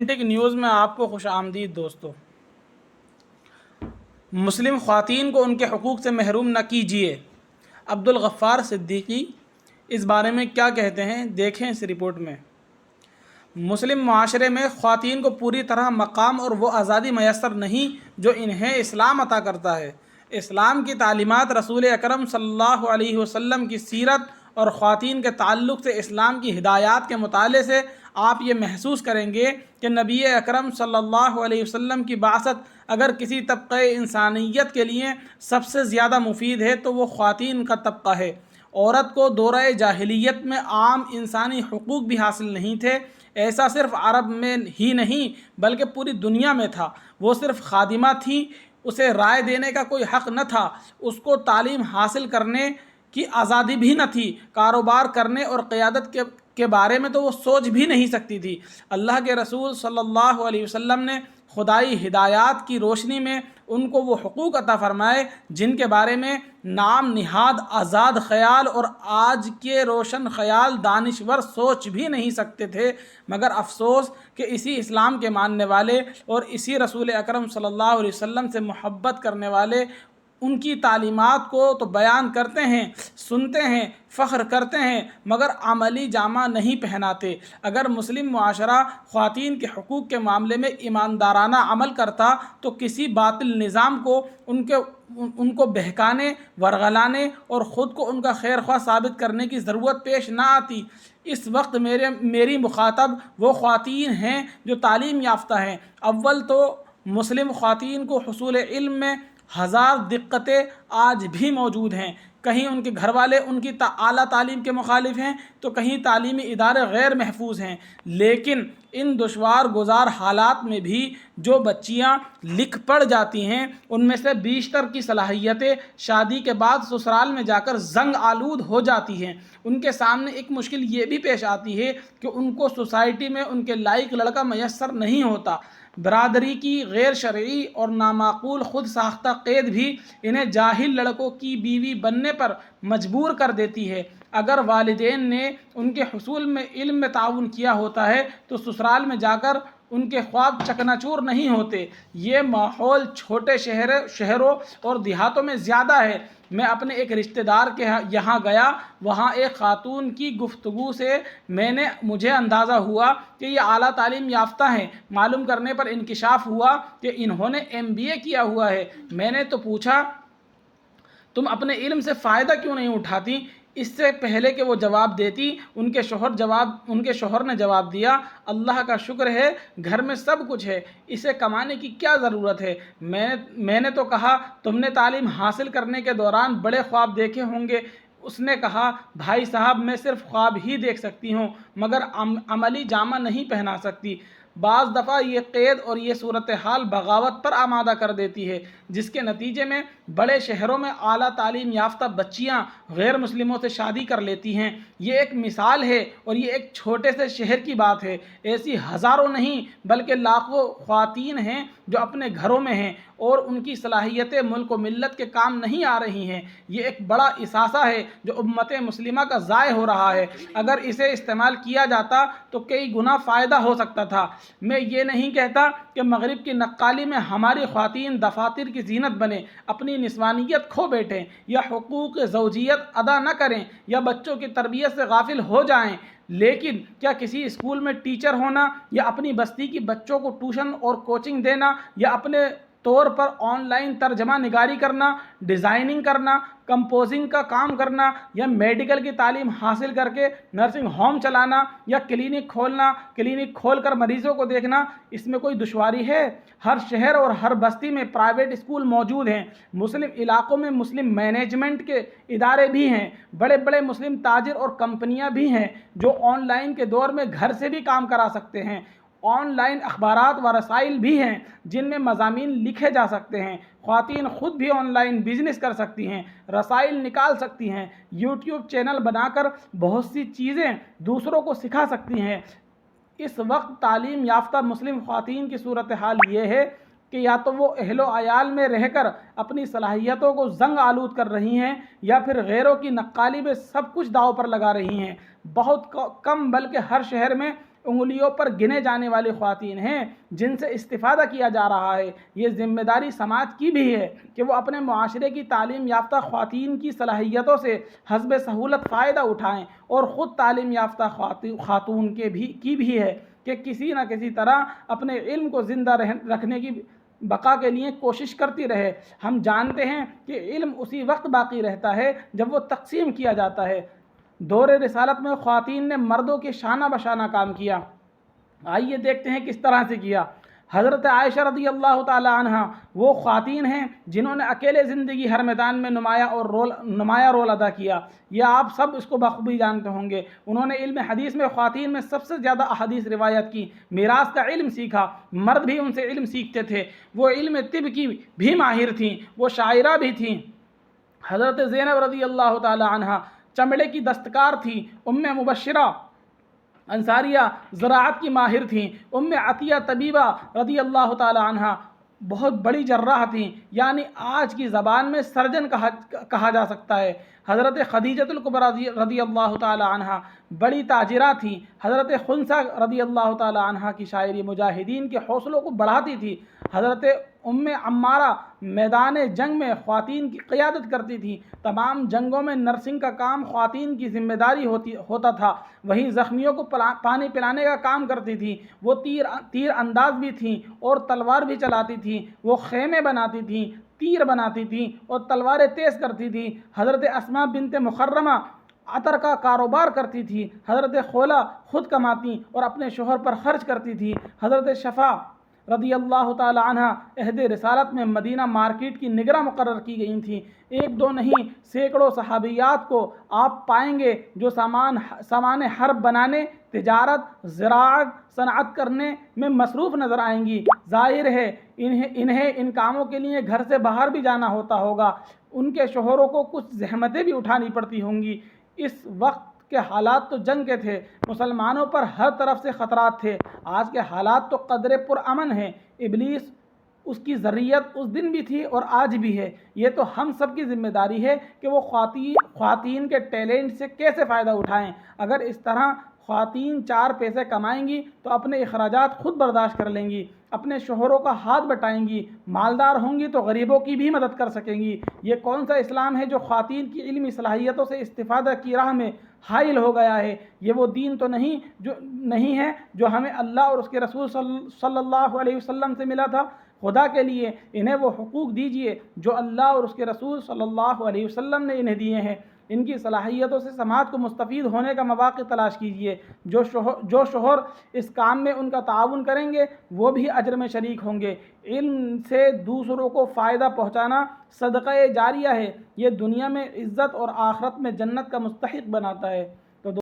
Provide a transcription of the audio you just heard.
ٹیک news میں آپ کو خوش آمدید دوستو۔ مسلم خواتین کو ان کے حقوق سے محروم نہ کیجیے، عبدالغفار صدیقی اس بارے میں کیا کہتے ہیں دیکھیں اس رپورٹ میں۔ مسلم معاشرے میں خواتین کو پوری طرح مقام اور وہ آزادی میسر نہیں جو انہیں اسلام عطا کرتا ہے۔ اسلام کی تعلیمات، رسول اکرم صلی اللہ علیہ وسلم کی سیرت اور خواتین کے تعلق سے اسلام کی ہدایات کے مطالعے سے آپ یہ محسوس کریں گے کہ نبی اکرم صلی اللہ علیہ وسلم کی بعثت اگر کسی طبقہ انسانیت کے لیے سب سے زیادہ مفید ہے تو وہ خواتین کا طبقہ ہے۔ عورت کو دورہ جاہلیت میں عام انسانی حقوق بھی حاصل نہیں تھے۔ ایسا صرف عرب میں ہی نہیں بلکہ پوری دنیا میں تھا۔ وہ صرف خادمہ تھی، اسے رائے دینے کا کوئی حق نہ تھا، اس کو تعلیم حاصل کرنے کی آزادی بھی نہ تھی، کاروبار کرنے اور قیادت کے بارے میں تو وہ سوچ بھی نہیں سکتی تھی۔ اللہ کے رسول صلی اللہ علیہ وسلم نے خدائی ہدایات کی روشنی میں ان کو وہ حقوق عطا فرمائے جن کے بارے میں نام نہاد آزاد خیال اور آج کے روشن خیال دانشور سوچ بھی نہیں سکتے تھے، مگر افسوس کہ اسی اسلام کے ماننے والے اور اسی رسول اکرم صلی اللہ علیہ وسلم سے محبت کرنے والے ان کی تعلیمات کو تو بیان کرتے ہیں، سنتے ہیں، فخر کرتے ہیں، مگر عملی جامہ نہیں پہناتے۔ اگر مسلم معاشرہ خواتین کے حقوق کے معاملے میں ایماندارانہ عمل کرتا تو کسی باطل نظام کو ان کو بہکانے، ورغلانے اور خود کو ان کا خیر خواہ ثابت کرنے کی ضرورت پیش نہ آتی۔ اس وقت میری مخاطب وہ خواتین ہیں جو تعلیم یافتہ ہیں۔ اول تو مسلم خواتین کو حصول علم میں ہزار دقتیں آج بھی موجود ہیں۔ کہیں ان کے گھر والے ان کی اعلیٰ تعلیم کے مخالف ہیں تو کہیں تعلیمی ادارے غیر محفوظ ہیں، لیکن ان دشوار گزار حالات میں بھی جو بچیاں لکھ پڑھ جاتی ہیں ان میں سے بیشتر کی صلاحیتیں شادی کے بعد سسرال میں جا کر زنگ آلود ہو جاتی ہیں۔ ان کے سامنے ایک مشکل یہ بھی پیش آتی ہے کہ ان کو سوسائٹی میں ان کے لائق لڑکا میسر نہیں ہوتا۔ برادری کی غیر شرعی اور نامعقول خود ساختہ قید بھی انہیں جاہل لڑکوں کی بیوی بننے پر مجبور کر دیتی ہے۔ اگر والدین نے ان کے حصول میں علم میں تعاون کیا ہوتا ہے تو سسرال میں جا کر ان کے خواب چکنا چور نہیں ہوتے۔ یہ ماحول چھوٹے شہروں اور دیہاتوں میں زیادہ ہے۔ میں اپنے ایک رشتہ دار کے یہاں گیا، وہاں ایک خاتون کی گفتگو سے مجھے اندازہ ہوا کہ یہ اعلیٰ تعلیم یافتہ ہیں۔ معلوم کرنے پر انکشاف ہوا کہ انہوں نے MBA کیا ہوا ہے۔ میں نے تو پوچھا تم اپنے علم سے فائدہ کیوں نہیں اٹھاتی؟ اس سے پہلے کہ وہ جواب دیتی ان کے شوہر نے جواب دیا، اللہ کا شکر ہے گھر میں سب کچھ ہے، اسے کمانے کی کیا ضرورت ہے؟ میں نے تو کہا تم نے تعلیم حاصل کرنے کے دوران بڑے خواب دیکھے ہوں گے۔ اس نے کہا بھائی صاحب میں صرف خواب ہی دیکھ سکتی ہوں مگر عملی جامہ نہیں پہنا سکتی۔ بعض دفعہ یہ قید اور یہ صورتحال بغاوت پر آمادہ کر دیتی ہے، جس کے نتیجے میں بڑے شہروں میں اعلیٰ تعلیم یافتہ بچیاں غیر مسلموں سے شادی کر لیتی ہیں۔ یہ ایک مثال ہے اور یہ ایک چھوٹے سے شہر کی بات ہے۔ ایسی ہزاروں نہیں بلکہ لاکھوں خواتین ہیں جو اپنے گھروں میں ہیں اور ان کی صلاحیتیں ملک و ملت کے کام نہیں آ رہی ہیں۔ یہ ایک بڑا اثاثہ ہے جو امت مسلمہ کا ضائع ہو رہا ہے۔ اگر اسے استعمال کیا جاتا تو کئی گنا فائدہ ہو سکتا تھا۔ میں یہ نہیں کہتا کہ مغرب کی نقالی میں ہماری خواتین دفاتر کی زینت بنیں، اپنی نسوانیت کھو بیٹھیں یا حقوق زوجیت ادا نہ کریں یا بچوں کی تربیت سے غافل ہو جائیں، لیکن کیا کسی اسکول میں ٹیچر ہونا یا اپنی بستی کی بچوں کو ٹیوشن اور کوچنگ دینا یا اپنے طور پر آن لائن ترجمہ نگاری کرنا، ڈیزائننگ کرنا، کمپوزنگ کا کام کرنا یا میڈیکل کی تعلیم حاصل کر کے نرسنگ ہوم چلانا یا کلینک کھول کر مریضوں کو دیکھنا، اس میں کوئی دشواری ہے؟ ہر شہر اور ہر بستی میں پرائیویٹ اسکول موجود ہیں۔ مسلم علاقوں میں مسلم مینجمنٹ کے ادارے بھی ہیں۔ بڑے بڑے مسلم تاجر اور کمپنیاں بھی ہیں جو آن لائن کے دور میں گھر سے بھی کام کرا سکتے ہیں۔ آن لائن اخبارات و رسائل بھی ہیں جن میں مضامین لکھے جا سکتے ہیں۔ خواتین خود بھی آن لائن بزنس کر سکتی ہیں، رسائل نکال سکتی ہیں، یوٹیوب چینل بنا کر بہت سی چیزیں دوسروں کو سکھا سکتی ہیں۔ اس وقت تعلیم یافتہ مسلم خواتین کی صورتحال یہ ہے کہ یا تو وہ اہل و عیال میں رہ کر اپنی صلاحیتوں کو زنگ آلود کر رہی ہیں یا پھر غیروں کی نقالی میں سب کچھ داؤ پر لگا رہی ہیں۔ بہت کم بلکہ ہر شہر میں انگلیوں پر گنے جانے والی خواتین ہیں جن سے استفادہ کیا جا رہا ہے۔ یہ ذمہ داری سماج کی بھی ہے کہ وہ اپنے معاشرے کی تعلیم یافتہ خواتین کی صلاحیتوں سے حسب سہولت فائدہ اٹھائیں، اور خود تعلیم یافتہ خاتون کی بھی ہے کہ کسی نہ کسی طرح اپنے علم کو زندہ رکھنے کی بقا کے لیے کوشش کرتی رہے۔ ہم جانتے ہیں کہ علم اسی وقت باقی رہتا ہے جب وہ تقسیم کیا جاتا ہے۔ دور رسالت میں خواتین نے مردوں کے شانہ بشانہ کام کیا۔ آئیے دیکھتے ہیں کس طرح سے کیا۔ حضرت عائشہ رضی اللہ تعالی عنہ وہ خواتین ہیں جنہوں نے اکیلے زندگی ہر میدان میں نمایاں رول ادا کیا۔ یہ آپ سب اس کو بخوبی جانتے ہوں گے۔ انہوں نے علم حدیث میں خواتین میں سب سے زیادہ احادیث روایت کی، میراث کا علم سیکھا، مرد بھی ان سے علم سیکھتے تھے۔ وہ علم طب کی بھی ماہر تھیں، وہ شاعرہ بھی تھیں۔ حضرت زینب رضی اللہ تعالی عنہ چمڑے کی دستکار تھیں۔ ام مبشرہ انصاریہ زراعت کی ماہر تھیں۔ ام عطیہ طبیبہ رضی اللہ تعالی عنہ بہت بڑی جراح تھیں، یعنی آج کی زبان میں سرجن کہا جا سکتا ہے۔ حضرت خدیجۃ الکبریٰ رضی اللہ تعالی عنہ بڑی تاجرہ تھیں۔ حضرت خنسا رضی اللہ تعالی عنہ کی شاعری مجاہدین کے حوصلوں کو بڑھاتی تھی۔ حضرت ام عمارہ میدان جنگ میں خواتین کی قیادت کرتی تھیں۔ تمام جنگوں میں نرسنگ کا کام خواتین کی ذمہ داری ہوتا تھا۔ وہیں زخمیوں کو پانی پلانے کا کام کرتی تھیں۔ وہ تیر انداز بھی تھیں اور تلوار بھی چلاتی تھیں۔ وہ خیمے بناتی تھیں، تیر بناتی تھیں اور تلواریں تیز کرتی تھیں۔ حضرت اسماء بنت مخرمہ عطر کا کاروبار کرتی تھی۔ حضرت خولہ خود کماتی اور اپنے شوہر پر خرچ کرتی تھی۔ حضرت شفا رضی اللہ تعالی عنہ عہد رسالت میں مدینہ مارکیٹ کی نگراں مقرر کی گئی تھیں۔ ایک دو نہیں، سینکڑوں صحابیات کو آپ پائیں گے جو سامان حرب بنانے، تجارت، زراعت، صنعت کرنے میں مصروف نظر آئیں گی۔ ظاہر ہے انہیں ان کاموں کے لیے گھر سے باہر بھی جانا ہوتا ہوگا۔ ان کے شوہروں کو کچھ زحمتیں بھی اٹھانی پڑتی ہوں گی۔ اس وقت کے حالات تو جنگ کے تھے، مسلمانوں پر ہر طرف سے خطرات تھے۔ آج کے حالات تو قدرے پرامن ہیں۔ ابلیس اس کی ذریت اس دن بھی تھی اور آج بھی ہے۔ یہ تو ہم سب کی ذمہ داری ہے کہ وہ خواتین کے ٹیلنٹ سے کیسے فائدہ اٹھائیں۔ اگر اس طرح خواتین چار پیسے کمائیں گی تو اپنے اخراجات خود برداشت کر لیں گی، اپنے شوہروں کا ہاتھ بٹائیں گی، مالدار ہوں گی تو غریبوں کی بھی مدد کر سکیں گی۔ یہ کون سا اسلام ہے جو خواتین کی علمی صلاحیتوں سے استفادہ کی راہ میں حائل ہو گیا ہے؟ یہ وہ دین تو نہیں ہے جو ہمیں اللہ اور اس کے رسول صلی اللہ علیہ وسلم سے ملا تھا۔ خدا کے لیے انہیں وہ حقوق دیجیے جو اللہ اور اس کے رسول صلی اللہ علیہ وسلم نے انہیں دیے ہیں۔ ان کی صلاحیتوں سے سماج کو مستفید ہونے کا مواقع تلاش کیجیے۔ جو شوہر اس کام میں ان کا تعاون کریں گے وہ بھی اجر میں شریک ہوں گے۔ علم سے دوسروں کو فائدہ پہنچانا صدقہ جاریہ ہے۔ یہ دنیا میں عزت اور آخرت میں جنت کا مستحق بناتا ہے۔